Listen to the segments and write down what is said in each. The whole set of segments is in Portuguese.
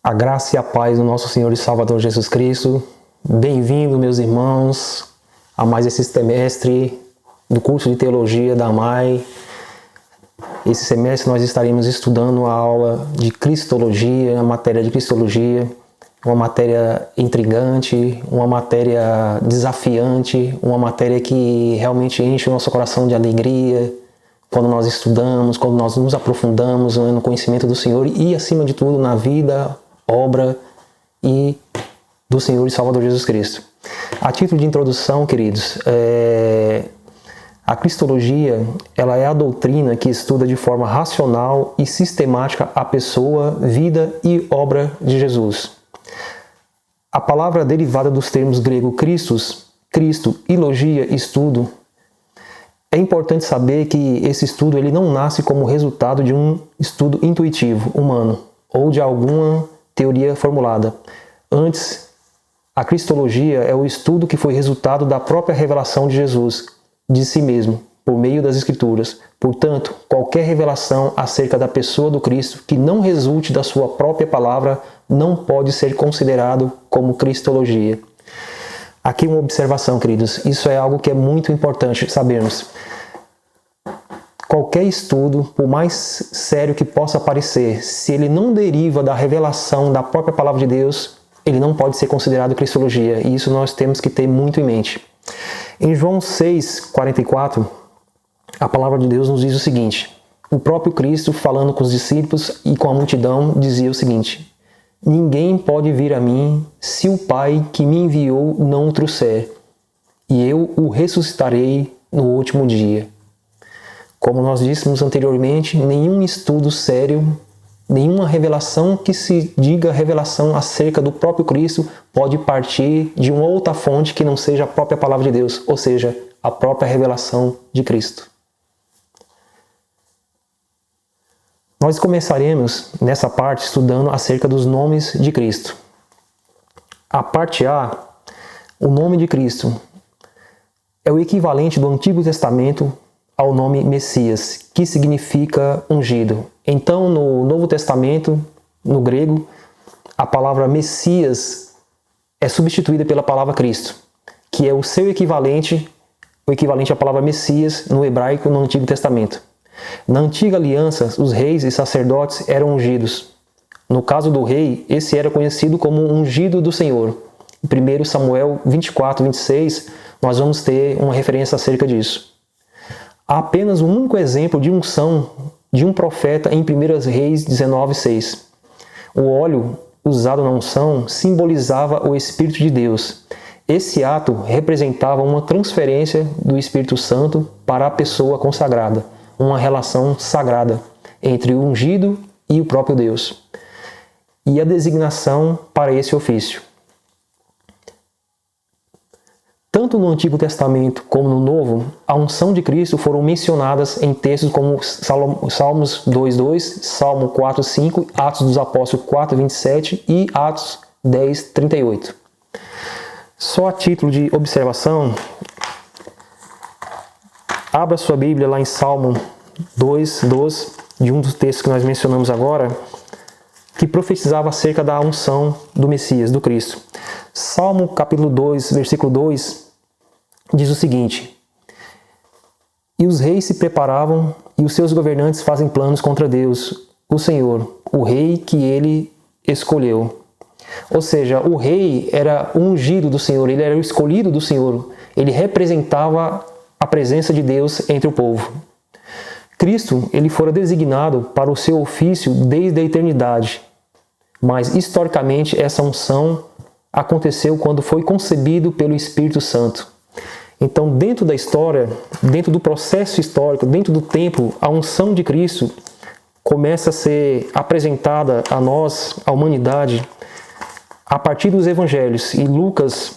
A graça e a paz do nosso Senhor e Salvador Jesus Cristo. Bem-vindo, meus irmãos, a mais esse semestre do curso de Teologia da AMAI. Esse semestre nós estaremos estudando a aula de Cristologia, a matéria de Cristologia, uma matéria intrigante, uma matéria desafiante, uma matéria que realmente enche o nosso coração de alegria quando nós estudamos, quando nós nos aprofundamos no conhecimento do Senhor e, acima de tudo, na vida, obra e do Senhor e Salvador Jesus Cristo. A título de introdução, queridos, a Cristologia ela é a doutrina que estuda de forma racional e sistemática a pessoa, vida e obra de Jesus. A palavra derivada dos termos grego Christos, Cristo e logia, estudo. É importante saber que esse estudo ele não nasce como resultado de um estudo intuitivo, humano, ou de alguma teoria formulada. Antes, a Cristologia é o estudo que foi resultado da própria revelação de Jesus, de si mesmo, por meio das Escrituras. Portanto, qualquer revelação acerca da pessoa do Cristo que não resulte da sua própria palavra não pode ser considerado como Cristologia. Aqui uma observação, queridos. Isso é algo que é muito importante sabermos. Qualquer estudo, por mais sério que possa parecer, se ele não deriva da revelação da própria palavra de Deus, ele não pode ser considerado Cristologia. E isso nós temos que ter muito em mente. Em João 6,44, a palavra de Deus nos diz o seguinte. O próprio Cristo, falando com os discípulos e com a multidão, dizia o seguinte: ninguém pode vir a mim se o Pai que me enviou não o trouxer, e eu o ressuscitarei no último dia. Como nós dissemos anteriormente, nenhum estudo sério, nenhuma revelação que se diga revelação acerca do próprio Cristo pode partir de uma outra fonte que não seja a própria palavra de Deus, ou seja, a própria revelação de Cristo. Nós começaremos nessa parte estudando acerca dos nomes de Cristo. A parte A, o nome de Cristo, é o equivalente do Antigo Testamento ao nome Messias, que significa ungido. Então, no Novo Testamento, no grego, a palavra Messias é substituída pela palavra Cristo, que é o seu equivalente, o equivalente à palavra Messias no hebraico no Antigo Testamento. Na Antiga Aliança, os reis e sacerdotes eram ungidos. No caso do rei, esse era conhecido como ungido do Senhor. Em 1 Samuel 24, 26, nós vamos ter uma referência acerca disso. Há apenas um único exemplo de unção de um profeta em 1 Reis 19, 6. O óleo usado na unção simbolizava o Espírito de Deus. Esse ato representava uma transferência do Espírito Santo para a pessoa consagrada, uma relação sagrada entre o ungido e o próprio Deus, e a designação para esse ofício. Tanto no Antigo Testamento como no Novo, a unção de Cristo foram mencionadas em textos como Salmos 2:2, Salmo 4:5, Atos dos Apóstolos 4:27 e Atos 10:38. Só a título de observação, abra sua Bíblia lá em Salmo 2:12, de um dos textos que nós mencionamos agora, que profetizava acerca da unção do Messias, do Cristo. Salmo capítulo 2, versículo 2, diz o seguinte: e os reis se preparavam e os seus governantes fazem planos contra Deus, o Senhor, o rei que ele escolheu. Ou seja, o rei era o ungido do Senhor, ele era o escolhido do Senhor, ele representava a presença de Deus entre o povo. Cristo, ele fora designado para o seu ofício desde a eternidade, mas historicamente essa unção aconteceu quando foi concebido pelo Espírito Santo. Então, dentro da história, dentro do processo histórico, dentro do tempo, a unção de Cristo começa a ser apresentada a nós, a humanidade, a partir dos evangelhos. E Lucas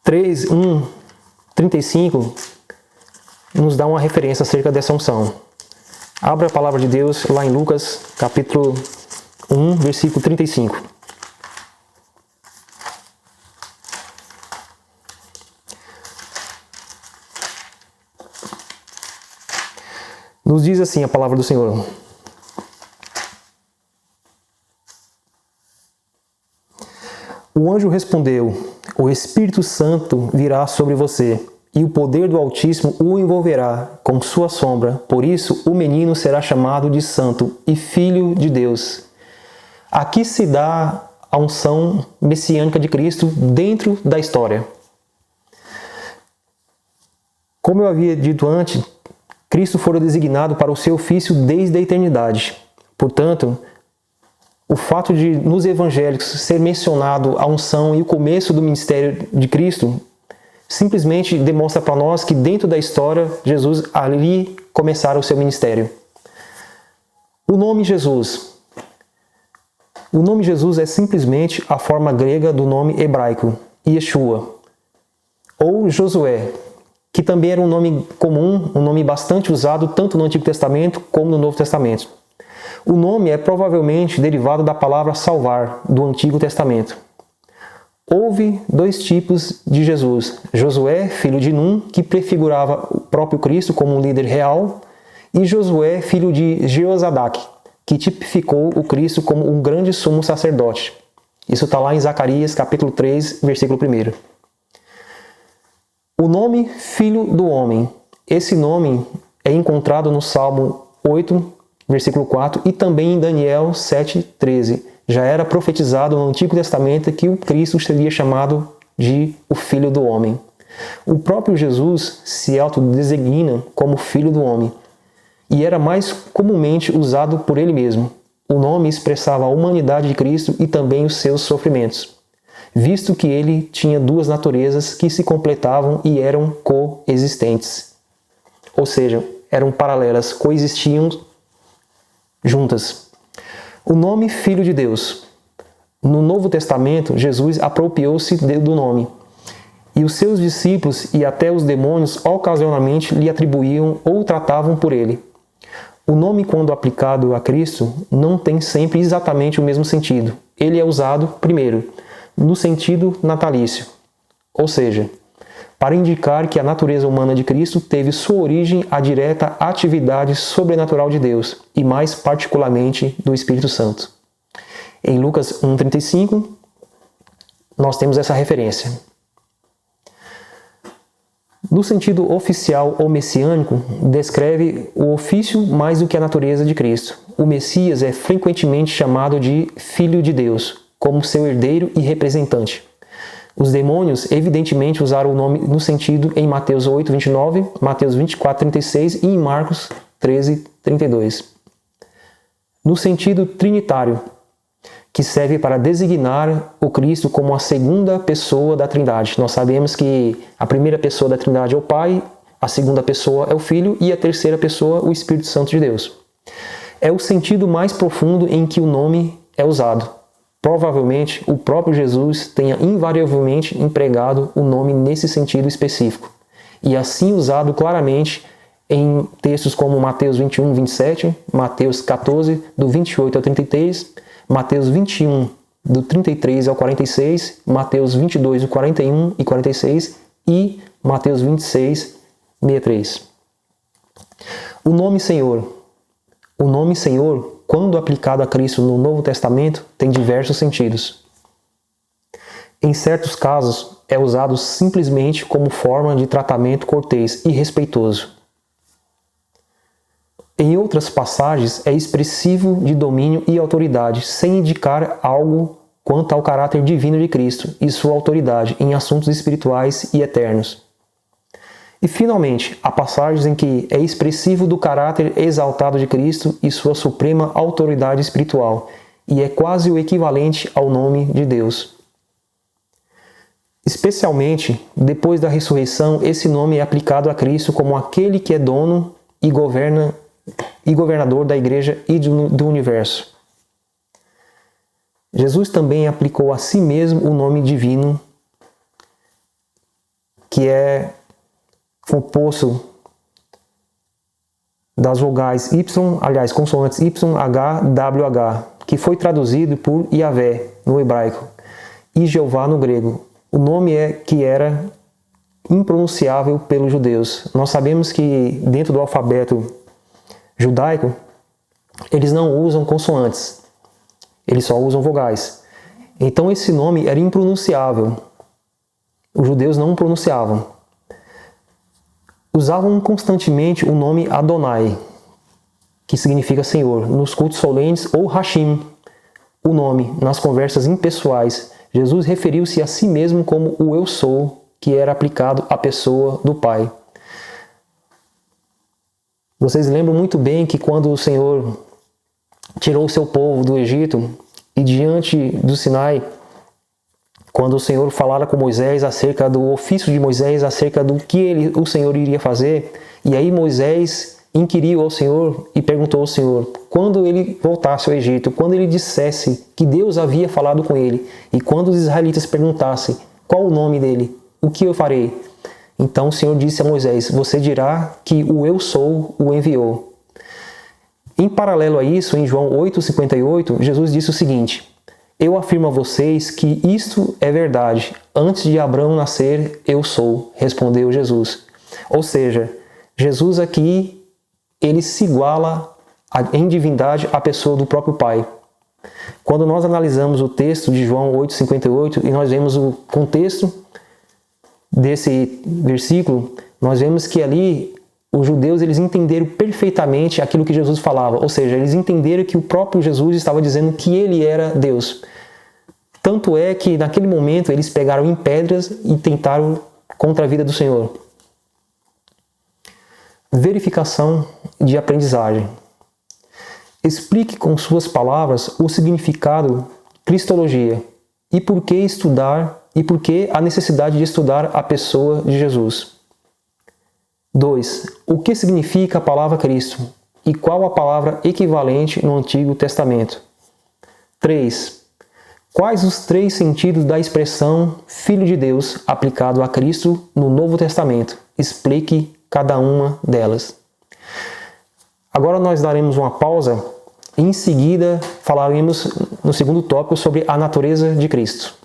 3:1-35 nos dá uma referência acerca dessa unção. Abra a palavra de Deus lá em Lucas, capítulo 1, versículo 35. Nos diz assim a palavra do Senhor: O anjo respondeu: o Espírito Santo virá sobre você, e o poder do Altíssimo o envolverá com sua sombra. Por isso, o menino será chamado de Santo e Filho de Deus. Aqui se dá a unção messiânica de Cristo dentro da história. Como eu havia dito antes, Cristo fora designado para o seu ofício desde a eternidade. Portanto, o fato de nos evangelhos ser mencionado a unção e o começo do ministério de Cristo simplesmente demonstra para nós que dentro da história, Jesus ali começara o seu ministério. O nome Jesus. O nome Jesus é simplesmente a forma grega do nome hebraico, Yeshua, ou Josué, que também era um nome comum, um nome bastante usado tanto no Antigo Testamento como no Novo Testamento. O nome é provavelmente derivado da palavra salvar, do Antigo Testamento. Houve dois tipos de Jesus: Josué, filho de Num, que prefigurava o próprio Cristo como um líder real, e Josué, filho de Jeozadak, que tipificou o Cristo como um grande sumo sacerdote. Isso está lá em Zacarias, capítulo 3, versículo 1. O nome Filho do Homem. Esse nome é encontrado no Salmo 8, versículo 4, e também em Daniel 7, 13. Já era profetizado no Antigo Testamento que o Cristo seria chamado de o Filho do Homem. O próprio Jesus se autodesigna como Filho do Homem e era mais comumente usado por ele mesmo. O nome expressava a humanidade de Cristo e também os seus sofrimentos, visto que ele tinha duas naturezas que se completavam e eram coexistentes. Ou seja, eram paralelas, coexistiam juntas. O nome Filho de Deus. No Novo Testamento, Jesus apropriou-se do nome, e os seus discípulos e até os demônios ocasionalmente lhe atribuíam ou tratavam por ele. O nome, quando aplicado a Cristo, não tem sempre exatamente o mesmo sentido. Ele é usado, primeiro, no sentido natalício, ou seja, para indicar que a natureza humana de Cristo teve sua origem à direta atividade sobrenatural de Deus, e mais particularmente do Espírito Santo. Em Lucas 1,35, nós temos essa referência. No sentido oficial ou messiânico, descreve o ofício mais do que a natureza de Cristo. O Messias é frequentemente chamado de Filho de Deus, como seu herdeiro e representante. Os demônios evidentemente usaram o nome no sentido em Mateus 8, 29, Mateus 24, 36 e em Marcos 13, 32. No sentido trinitário, que serve para designar o Cristo como a segunda pessoa da Trindade. Nós sabemos que a primeira pessoa da Trindade é o Pai, a segunda pessoa é o Filho e a terceira pessoa o Espírito Santo de Deus. É o sentido mais profundo em que o nome é usado. Provavelmente, o próprio Jesus tenha invariavelmente empregado o nome nesse sentido específico, e assim usado claramente em textos como Mateus 21, 27, Mateus 14, do 28 ao 33, Mateus 21, do 33 ao 46, Mateus 22, do 41 e 46 e Mateus 26, 63. O nome Senhor. O nome Senhor, quando aplicado a Cristo no Novo Testamento, tem diversos sentidos. Em certos casos, é usado simplesmente como forma de tratamento cortês e respeitoso. Em outras passagens, é expressivo de domínio e autoridade, sem indicar algo quanto ao caráter divino de Cristo e sua autoridade em assuntos espirituais e eternos. E, finalmente, há passagens em que é expressivo do caráter exaltado de Cristo e sua suprema autoridade espiritual, e é quase o equivalente ao nome de Deus. Especialmente, depois da ressurreição, esse nome é aplicado a Cristo como aquele que é dono e governador da Igreja e do universo. Jesus também aplicou a si mesmo o nome divino, que é composto das vogais consoantes Y, H, W, H, que foi traduzido por Yahvé no hebraico e Jeová no grego. O nome que era impronunciável pelos judeus. Nós sabemos que dentro do alfabeto judaico, eles não usam consoantes, eles só usam vogais. Então esse nome era impronunciável. Os judeus não pronunciavam. Usavam constantemente o nome Adonai, que significa Senhor, nos cultos solenes, ou Hashim, o nome, nas conversas impessoais. Jesus referiu-se a si mesmo como o Eu Sou, que era aplicado à pessoa do Pai. Vocês lembram muito bem que quando o Senhor tirou o seu povo do Egito e diante do Sinai, quando o Senhor falara com Moisés acerca do ofício de Moisés, acerca do que o Senhor iria fazer, e aí Moisés inquiriu ao Senhor e perguntou ao Senhor, quando ele voltasse ao Egito, quando ele dissesse que Deus havia falado com ele, e quando os israelitas perguntassem qual o nome dele, o que eu farei? Então o Senhor disse a Moisés, você dirá que o Eu Sou o enviou. Em paralelo a isso, em João 8,58, Jesus disse o seguinte, eu afirmo a vocês que isto é verdade, antes de Abraão nascer, eu sou, respondeu Jesus. Ou seja, Jesus aqui, ele se iguala em divindade à pessoa do próprio Pai. Quando nós analisamos o texto de João 8,58 e nós vemos o contexto desse versículo, nós vemos que ali os judeus eles entenderam perfeitamente aquilo que Jesus falava, ou seja, eles entenderam que o próprio Jesus estava dizendo que ele era Deus. Tanto é que naquele momento eles pegaram em pedras e tentaram contra a vida do Senhor. Verificação de aprendizagem. Explique com suas palavras o significado cristologia e por que estudar e por que a necessidade de estudar a pessoa de Jesus. 2. O que significa a palavra Cristo e qual a palavra equivalente no Antigo Testamento? 3. Quais os 3 sentidos da expressão Filho de Deus aplicado a Cristo no Novo Testamento? Explique cada uma delas. Agora nós daremos uma pausa e em seguida falaremos no segundo tópico sobre a natureza de Cristo.